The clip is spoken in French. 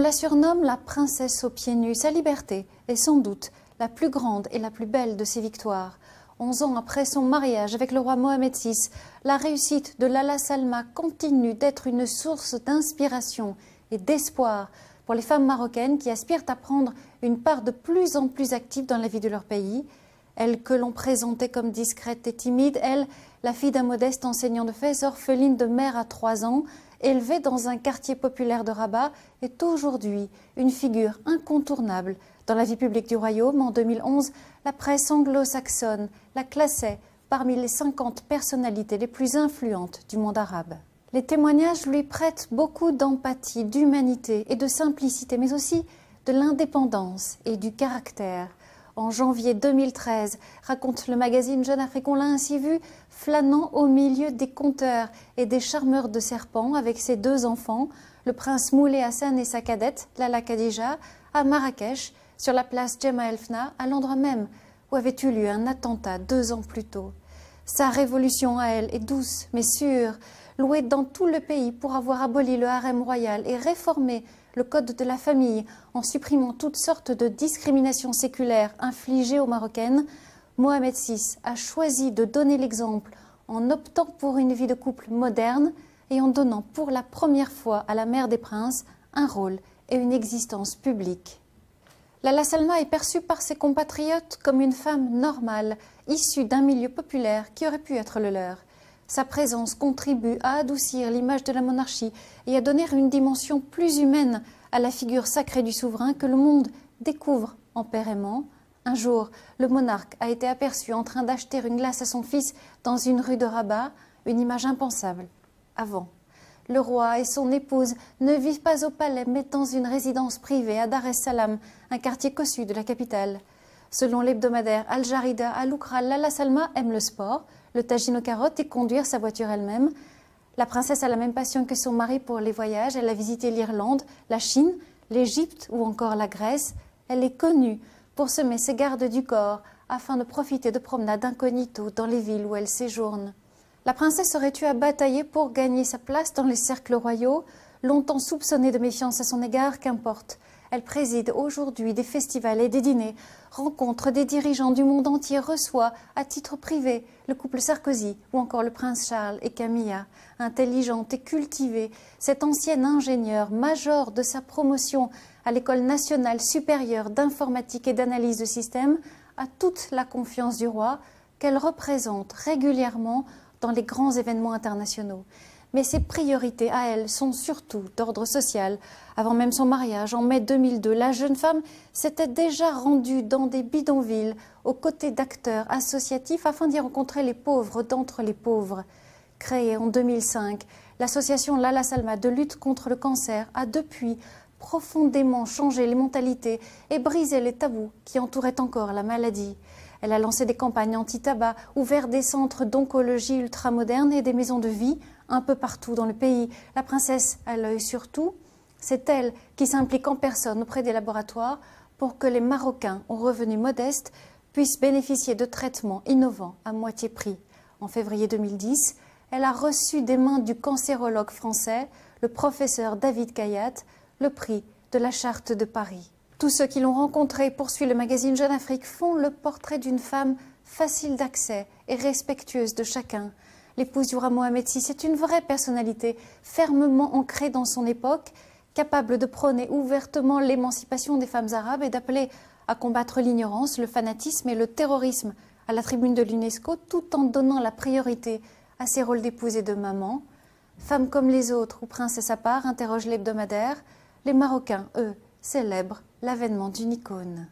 la surnomme la princesse aux pieds nus. Sa liberté est sans doute la plus grande et la plus belle de ses victoires. 11 ans après son mariage avec le roi Mohamed VI, la réussite de Lala Salma continue d'être une source d'inspiration et d'espoir pour les femmes marocaines qui aspirent à prendre une part de plus en plus active dans la vie de leur pays. Elle que l'on présentait comme discrète et timide, elle, la fille d'un modeste enseignant de Fès, orpheline de mère à 3 ans, élevée dans un quartier populaire de Rabat, est aujourd'hui une figure incontournable dans la vie publique du royaume. En 2011, la presse anglo-saxonne la classait parmi les 50 personnalités les plus influentes du monde arabe. Les témoignages lui prêtent beaucoup d'empathie, d'humanité et de simplicité, mais aussi de l'indépendance et du caractère. En janvier 2013, raconte le magazine Jeune Afrique, on l'a ainsi vu flânant au milieu des conteurs et des charmeurs de serpents avec ses 2 enfants, le prince Moulay Hassan et sa cadette, Lala Khadija, à Marrakech, sur la place Jemaa El Fna, à l'endroit même où avait eu lieu un attentat 2 ans plus tôt. Sa révolution à elle est douce mais sûre, louée dans tout le pays pour avoir aboli le harem royal et réformé le code de la famille en supprimant toutes sortes de discriminations séculaires infligées aux Marocaines. Mohamed VI a choisi de donner l'exemple en optant pour une vie de couple moderne et en donnant pour la première fois à la mère des princes un rôle et une existence publique. Lala Salma est perçue par ses compatriotes comme une femme normale, issue d'un milieu populaire qui aurait pu être le leur. Sa présence contribue à adoucir l'image de la monarchie et à donner une dimension plus humaine à la figure sacrée du souverain que le monde découvre en paix et aimant. Un jour, le monarque a été aperçu en train d'acheter une glace à son fils dans une rue de Rabat, une image impensable avant. Le roi et son épouse ne vivent pas au palais mais dans une résidence privée à Dar es Salaam, un quartier cossu de la capitale. Selon l'hebdomadaire Al Jarida Al Oukra, Lala Salma aime le sport, le tagine aux carottes et conduire sa voiture elle-même. La princesse a la même passion que son mari pour les voyages. Elle a visité l'Irlande, la Chine, l'Égypte ou encore la Grèce. Elle est connue pour semer ses gardes du corps afin de profiter de promenades incognito dans les villes où elle séjourne. La princesse aurait eu à batailler pour gagner sa place dans les cercles royaux, longtemps soupçonnée de méfiance à son égard, qu'importe. Elle préside aujourd'hui des festivals et des dîners, rencontre des dirigeants du monde entier, reçoit à titre privé le couple Sarkozy ou encore le prince Charles et Camilla. Intelligente et cultivée, cette ancienne ingénieure, major de sa promotion à l'École nationale supérieure d'informatique et d'analyse de systèmes, a toute la confiance du roi qu'elle représente régulièrement dans les grands événements internationaux. Mais ses priorités à elle sont surtout d'ordre social. Avant même son mariage, en mai 2002, la jeune femme s'était déjà rendue dans des bidonvilles aux côtés d'acteurs associatifs afin d'y rencontrer les pauvres d'entre les pauvres. Créée en 2005, l'association Lala Salma de lutte contre le cancer a depuis profondément changé les mentalités et brisé les tabous qui entouraient encore la maladie. Elle a lancé des campagnes anti-tabac, ouvert des centres d'oncologie ultramodernes et des maisons de vie un peu partout dans le pays. La princesse a l'œil sur tout. C'est elle qui s'implique en personne auprès des laboratoires pour que les Marocains aux revenus modestes puissent bénéficier de traitements innovants à moitié prix. En février 2010, elle a reçu des mains du cancérologue français, le professeur David Kayat, le prix de la Charte de Paris. Tous ceux qui l'ont rencontrée, poursuit le magazine Jeune Afrique, font le portrait d'une femme facile d'accès et respectueuse de chacun. L'épouse du roi Mohamed VI est une vraie personnalité, fermement ancrée dans son époque, capable de prôner ouvertement l'émancipation des femmes arabes et d'appeler à combattre l'ignorance, le fanatisme et le terrorisme à la tribune de l'UNESCO, tout en donnant la priorité à ses rôles d'épouse et de maman. Femme comme les autres ou princesse à part, interroge l'hebdomadaire, les Marocains, eux, célèbrent l'avènement d'une icône.